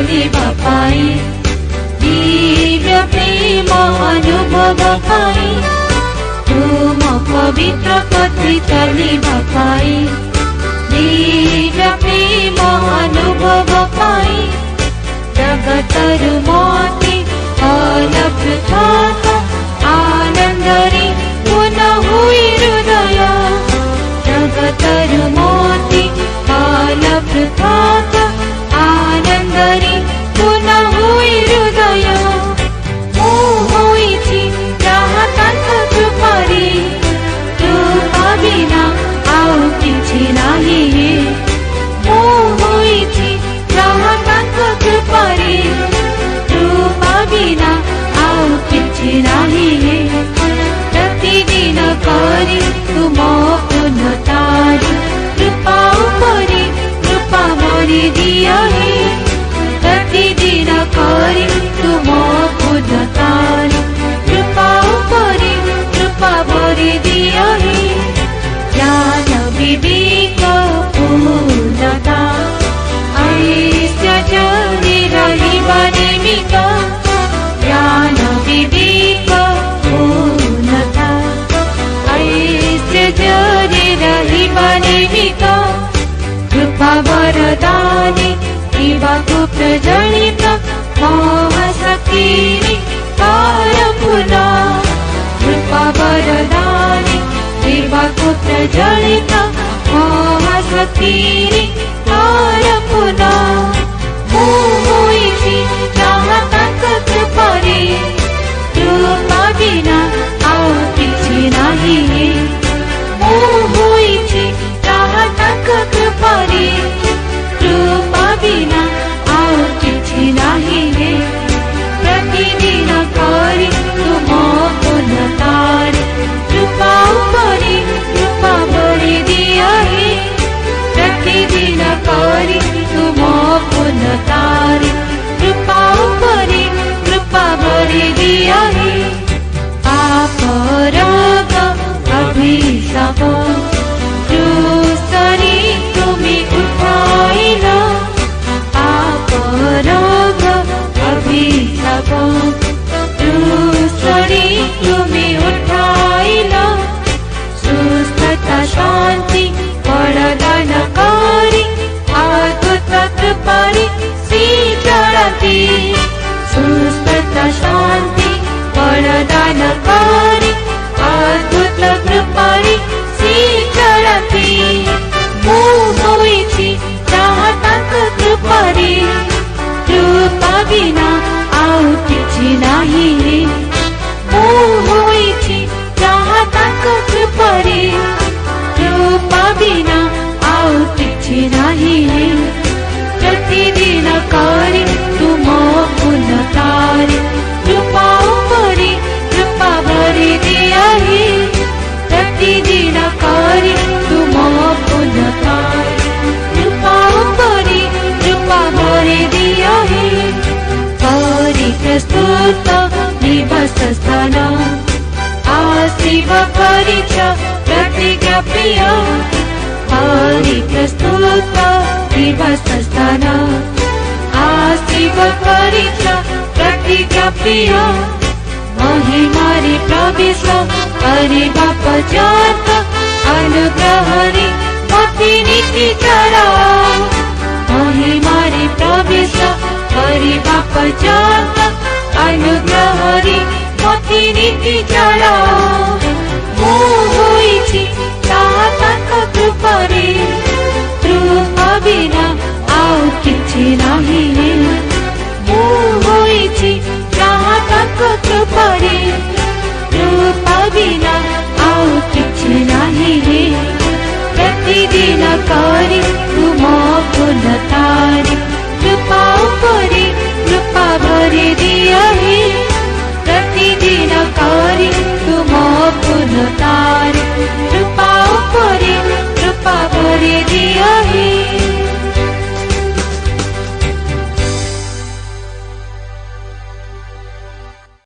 चलिबा पाई दिव्य प्रेम अनुभव पाई तुम पवित्र पथि चलिबा पाई दिव्य प्रेम अनुभव पाई जगतरु मोती फलवृथा आनंदरी पुनः हुई हृदय जगतरु मोती फलवृथा आनंदरी पुनः हुई हृदय होईछि जहाँ तांको कृपारी कृपा बिना आउ किछि नाही होईछि जहाँ तांको कृपारी कृपा बिना आउ किछि नाही प्रतिदिन करी तुम उन्नतारी कृपा उपरी कृपा भरि दिया प्रतिदिन करी तुम उन्नतारी कृपा उपरी कृपा भरि दिया ज्ञान विवेक पूर्णता ऐश्वर्य रहिबा निमित्त ज्ञान विवेक पूर्णता ऐश्वर्य रहिबा निमित्त कृपा वरदाने दिवाको प्रज्वलित महाशक्तिनि कारपुना कृपा वरदाने दिवाको प्रज्वलित महाशक्तिनि कारपुना होईछि जहाँ तांको कृपारी कृपा बिना आउ किछि नाही होईछि जहाँ तांको कृपारी कृपा बिना आउ किछि नाही प्रतिदिन करी तुम उन्नतारी कृपा उपरी कृपा भरि दिया प्रतिदिन करी तुम उन्नतारी कृपा उपरी कृपा भरि दिया पाप रोग अभिशाप क्रूसरी तुमी उठाइल पाप रोग अभिशाप क्रूसरी तुमी उठाइल सुस्थता शांति वरदान करी अद्भुत कृपारी सीचरती सुस्थता शांति वरदान करी अद्भुत कृपारी सीचरती होईछि जहाँ तांको कृपारी कृपा बिना आउ किछि नाही होईछि जहाँ तांको कृपारी कृपा बिना आउ किछि नाही प्रतिदिन करी तुम उन्नतारी कृपा उपरी कृपा भरि दिया प्रतिदिन करी तुम उन्नतारी कृपा उपरी कृपा भरि दिया करी प्रस्तुत निवास स्थान आशिव परिच प्रतिज्ञा प्रिय करी प्रस्तुत निवास स्थान आशिव परिच प्रतिज्ञा प्रिय महिमारी प्रवेश करिबा पश्चात अनुग्रहरी मति नीति चरा महिमारी प्रवेश करिबा पश्चात अनुग्रहरी मति नीति चरा होईछि जहाँ तांको कृपारी कृपा बिना आउ किछि नाही होईछि जहाँ तांको कृपारी कृपा बिना आउ किछि नाही प्रतिदिन करी तुम उन्नतारी